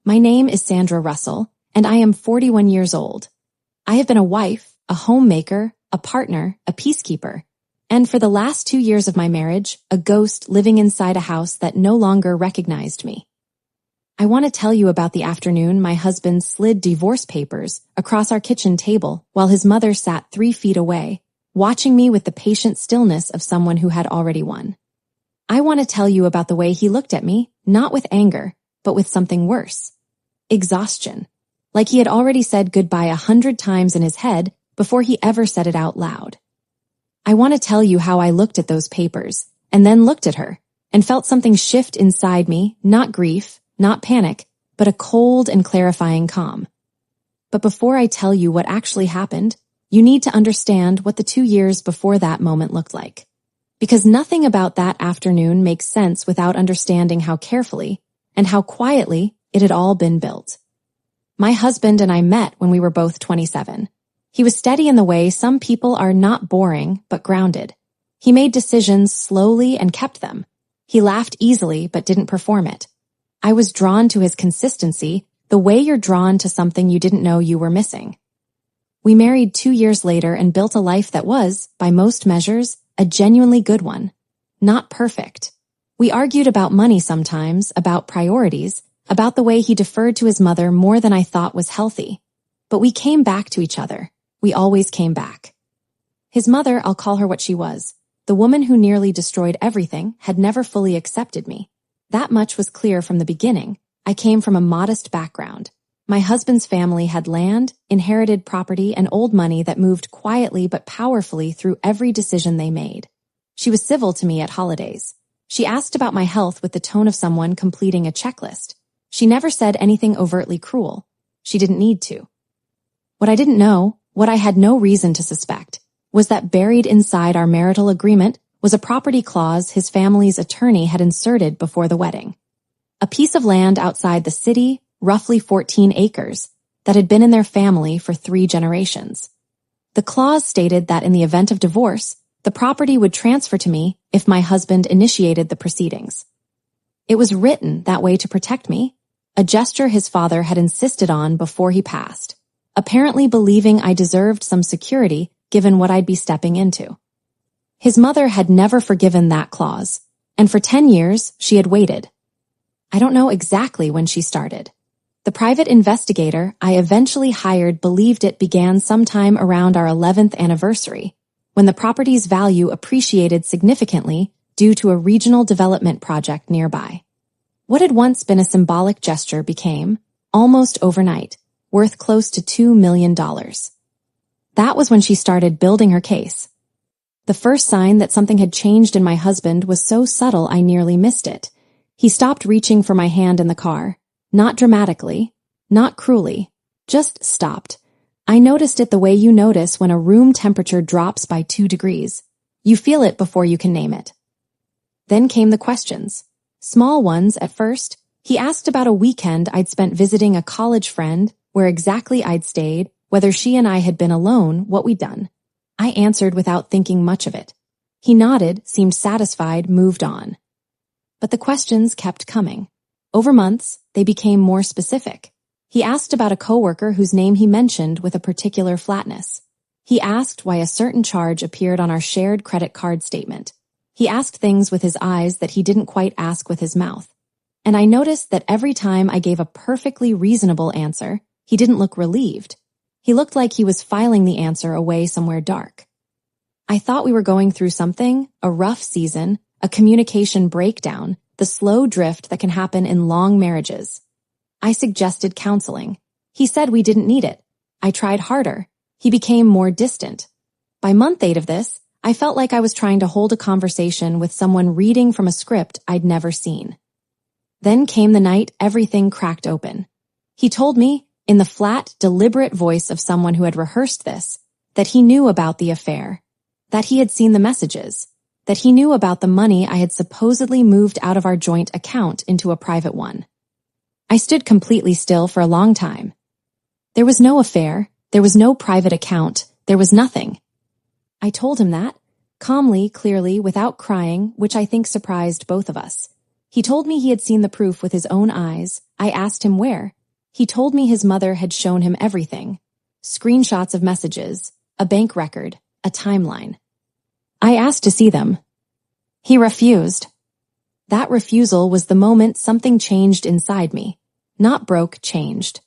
My name is Sandra Russell, and I am 41 years old. I have been a wife, a homemaker, a partner, a peacekeeper, and for the last 2 years of my marriage, a ghost living inside a house that no longer recognized me. I want to tell you about the afternoon my husband slid divorce papers across our kitchen table while his mother sat 3 feet away, watching me with the patient stillness of someone who had already won. I want to tell you about the way he looked at me, not with anger, but with something worse. Exhaustion. Like he had already said goodbye 100 times in his head before he ever said it out loud. I want to tell you how I looked at those papers, and then looked at her, and felt something shift inside me, not grief, not panic, but a cold and clarifying calm. But before I tell you what actually happened, you need to understand what the 2 years before that moment looked like. Because nothing about that afternoon makes sense without understanding how carefully and how quietly it had all been built. My husband and I met when we were both 27. He was steady in the way some people are not boring, but grounded. He made decisions slowly and kept them. He laughed easily, but didn't perform it. I was drawn to his consistency, the way you're drawn to something you didn't know you were missing. We married 2 years later and built a life that was, by most measures, a genuinely good one. Not perfect. We argued about money sometimes, about priorities, about the way he deferred to his mother more than I thought was healthy. But we came back to each other. We always came back. His mother, I'll call her what she was, the woman who nearly destroyed everything, had never fully accepted me. That much was clear from the beginning. I came from a modest background. My husband's family had land, inherited property, and old money that moved quietly but powerfully through every decision they made. She was civil to me at holidays. She asked about my health with the tone of someone completing a checklist. She never said anything overtly cruel. She didn't need to. What I didn't know, what I had no reason to suspect, was that buried inside our marital agreement was a property clause his family's attorney had inserted before the wedding. A piece of land outside the city, roughly 14 acres, that had been in their family for 3 generations. The clause stated that in the event of divorce, the property would transfer to me if my husband initiated the proceedings. It was written that way to protect me, a gesture his father had insisted on before he passed, apparently believing I deserved some security given what I'd be stepping into. His mother had never forgiven that clause, and for 10 years she had waited. I don't know exactly when she started. The private investigator I eventually hired believed it began sometime around our 11th anniversary, when the property's value appreciated significantly due to a regional development project nearby. What had once been a symbolic gesture became, almost overnight, worth close to $2 million. That was when she started building her case. The first sign that something had changed in my husband was so subtle I nearly missed it. He stopped reaching for my hand in the car. Not dramatically, not cruelly, just stopped. I noticed it the way you notice when a room temperature drops by 2 degrees. You feel it before you can name it. Then came the questions. Small ones at first. He asked about a weekend I'd spent visiting a college friend, where exactly I'd stayed, whether she and I had been alone, what we'd done. I answered without thinking much of it. He nodded, seemed satisfied, moved on. But the questions kept coming. Over months, they became more specific. He asked about a coworker whose name he mentioned with a particular flatness. He asked why a certain charge appeared on our shared credit card statement. He asked things with his eyes that he didn't quite ask with his mouth. And I noticed that every time I gave a perfectly reasonable answer, he didn't look relieved. He looked like he was filing the answer away somewhere dark. I thought we were going through something, a rough season, a communication breakdown, the slow drift that can happen in long marriages. I suggested counseling. He said we didn't need it. I tried harder. He became more distant. By month 8 of this, I felt like I was trying to hold a conversation with someone reading from a script I'd never seen. Then came the night everything cracked open. He told me, in the flat, deliberate voice of someone who had rehearsed this, that he knew about the affair, that he had seen the messages, that he knew about the money I had supposedly moved out of our joint account into a private one. I stood completely still for a long time. There was no affair, there was no private account, there was nothing. I told him that, calmly, clearly, without crying, which I think surprised both of us. He told me he had seen the proof with his own eyes. I asked him where. He told me his mother had shown him everything: screenshots of messages, a bank record, a timeline. I asked to see them. He refused. That refusal was the moment something changed inside me. Not broke, changed.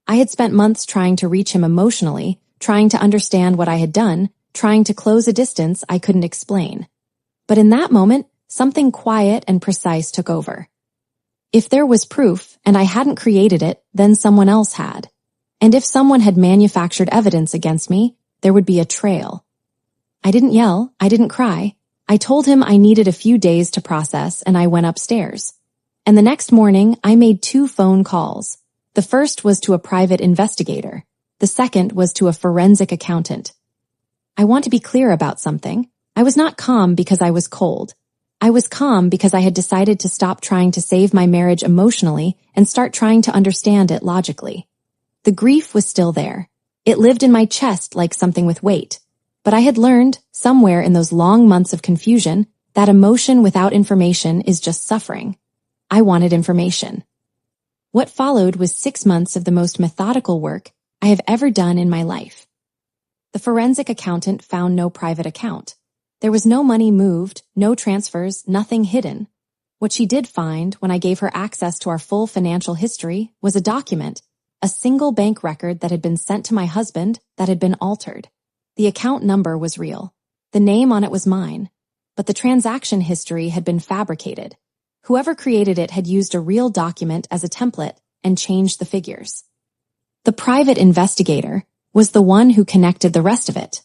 I had spent months trying to reach him emotionally, trying to understand what I had done, trying to close a distance I couldn't explain. But in that moment, something quiet and precise took over. If there was proof, and I hadn't created it, then someone else had. And if someone had manufactured evidence against me, there would be a trail. I didn't yell, I didn't cry. I told him I needed a few days to process, and I went upstairs. And the next morning, I made 2 phone calls. The first was to a private investigator. The second was to a forensic accountant. I want to be clear about something. I was not calm because I was cold. I was calm because I had decided to stop trying to save my marriage emotionally and start trying to understand it logically. The grief was still there. It lived in my chest like something with weight. But I had learned, somewhere in those long months of confusion, that emotion without information is just suffering. I wanted information. What followed was 6 months of the most methodical work I have ever done in my life. The forensic accountant found no private account. There was no money moved, no transfers, nothing hidden. What she did find, when I gave her access to our full financial history, was a document, a single bank record that had been sent to my husband that had been altered. The account number was real. The name on it was mine. But the transaction history had been fabricated. Whoever created it had used a real document as a template and changed the figures. The private investigator was the one who connected the rest of it.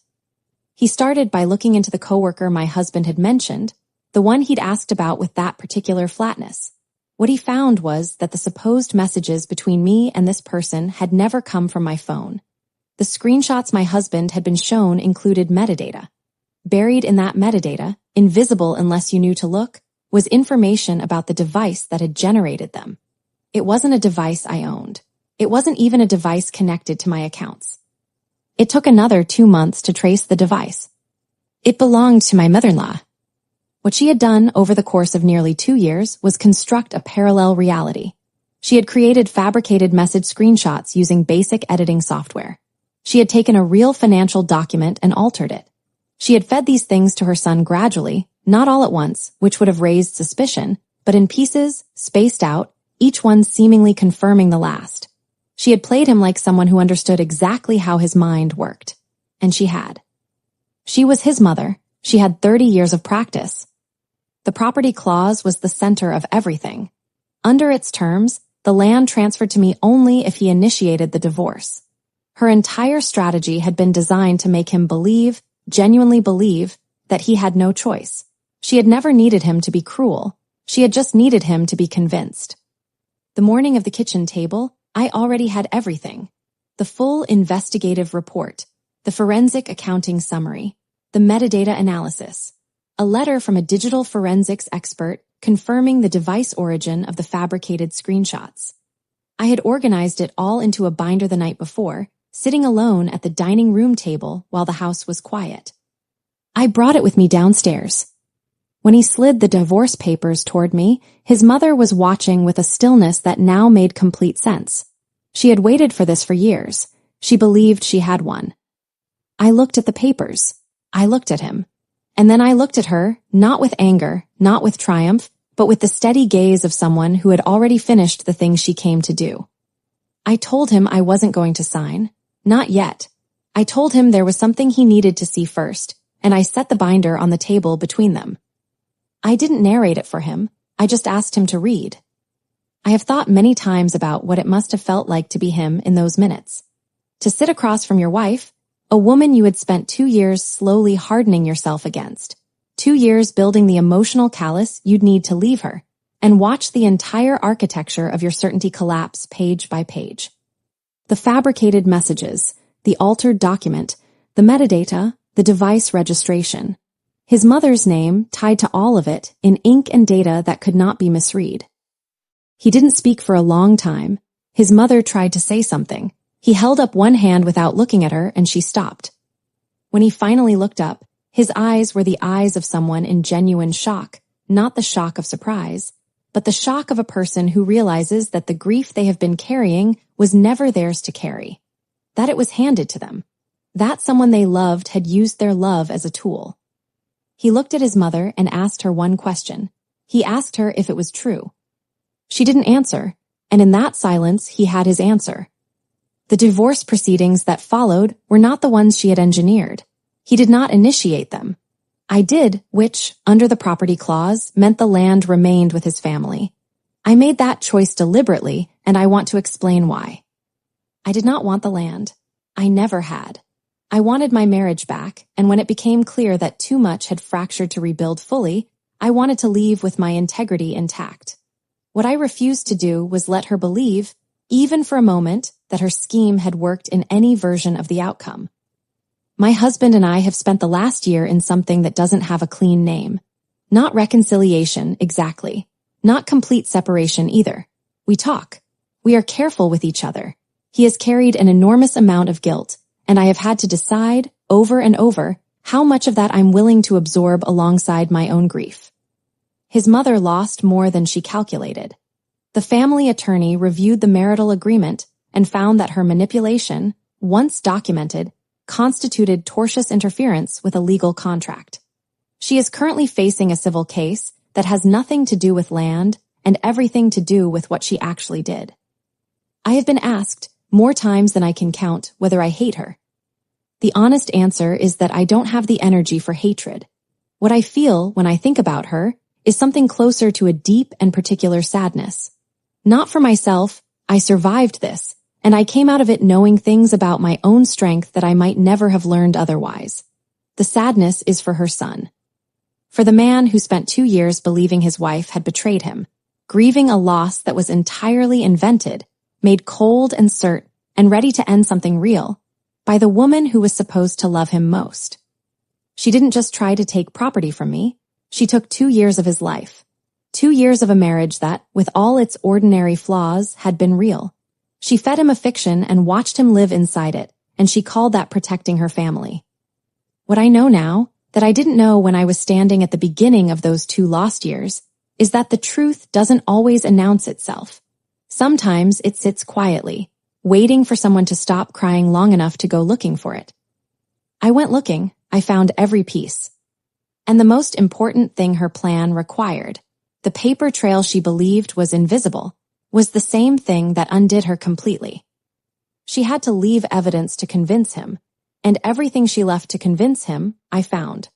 He started by looking into the coworker my husband had mentioned, the one he'd asked about with that particular flatness. What he found was that the supposed messages between me and this person had never come from my phone. The screenshots my husband had been shown included metadata. Buried in that metadata, invisible unless you knew to look, was information about the device that had generated them. It wasn't a device I owned. It wasn't even a device connected to my accounts. It took another 2 months to trace the device. It belonged to my mother-in-law. What she had done over the course of nearly 2 years was construct a parallel reality. She had created fabricated message screenshots using basic editing software. She had taken a real financial document and altered it. She had fed these things to her son gradually, not all at once, which would have raised suspicion, but in pieces, spaced out, each one seemingly confirming the last. She had played him like someone who understood exactly how his mind worked. And she had. She was his mother. She had 30 years of practice. The property clause was the center of everything. Under its terms, the land transferred to me only if he initiated the divorce. Her entire strategy had been designed to make him believe, genuinely believe, that he had no choice. She had never needed him to be cruel. She had just needed him to be convinced. The morning of the kitchen table, I already had everything. The full investigative report, the forensic accounting summary, the metadata analysis, a letter from a digital forensics expert confirming the device origin of the fabricated screenshots. I had organized it all into a binder the night before, sitting alone at the dining room table while the house was quiet. I brought it with me downstairs. When he slid the divorce papers toward me, his mother was watching with a stillness that now made complete sense. She had waited for this for years. She believed she had one. I looked at the papers. I looked at him. And then I looked at her, not with anger, not with triumph, but with the steady gaze of someone who had already finished the thing she came to do. I told him I wasn't going to sign. Not yet. I told him there was something he needed to see first, and I set the binder on the table between them. I didn't narrate it for him. I just asked him to read. I have thought many times about what it must have felt like to be him in those minutes. To sit across from your wife, a woman you had spent 2 years slowly hardening yourself against, 2 years building the emotional callus you'd need to leave her, and watch the entire architecture of your certainty collapse page by page. The fabricated messages, the altered document, the metadata, the device registration. His mother's name tied to all of it in ink and data that could not be misread. He didn't speak for a long time. His mother tried to say something. He held up one hand without looking at her, and she stopped. When he finally looked up, his eyes were the eyes of someone in genuine shock, not the shock of surprise, but the shock of a person who realizes that the grief they have been carrying was never theirs to carry. That it was handed to them. That someone they loved had used their love as a tool. He looked at his mother and asked her one question. He asked her if it was true. She didn't answer, and in that silence he had his answer. The divorce proceedings that followed were not the ones she had engineered. He did not initiate them. I did, which, under the property clause, meant the land remained with his family. I made that choice deliberately, and I want to explain why. I did not want the land. I never had. I wanted my marriage back, and when it became clear that too much had fractured to rebuild fully, I wanted to leave with my integrity intact. What I refused to do was let her believe, even for a moment, that her scheme had worked in any version of the outcome. My husband and I have spent the last year in something that doesn't have a clean name. Not reconciliation, exactly. Not complete separation either. We talk. We are careful with each other. He has carried an enormous amount of guilt, and I have had to decide, over and over, how much of that I'm willing to absorb alongside my own grief. His mother lost more than she calculated. The family attorney reviewed the marital agreement and found that her manipulation, once documented, constituted tortious interference with a legal contract. She is currently facing a civil case that has nothing to do with land and everything to do with what she actually did. I have been asked, more times than I can count, whether I hate her. The honest answer is that I don't have the energy for hatred. What I feel when I think about her is something closer to a deep and particular sadness. Not for myself, I survived this, and I came out of it knowing things about my own strength that I might never have learned otherwise. The sadness is for her son. For the man who spent 2 years believing his wife had betrayed him, grieving a loss that was entirely invented, made cold and cert, and ready to end something real, by the woman who was supposed to love him most. She didn't just try to take property from me, she took 2 years of his life. 2 years of a marriage that, with all its ordinary flaws, had been real. She fed him a fiction and watched him live inside it, and she called that protecting her family. What I know now, that I didn't know when I was standing at the beginning of those 2 lost years, is that the truth doesn't always announce itself. Sometimes it sits quietly, waiting for someone to stop crying long enough to go looking for it. I went looking, I found every piece. And the most important thing her plan required, the paper trail she believed was invisible, was the same thing that undid her completely. She had to leave evidence to convince him, and everything she left to convince him, I found.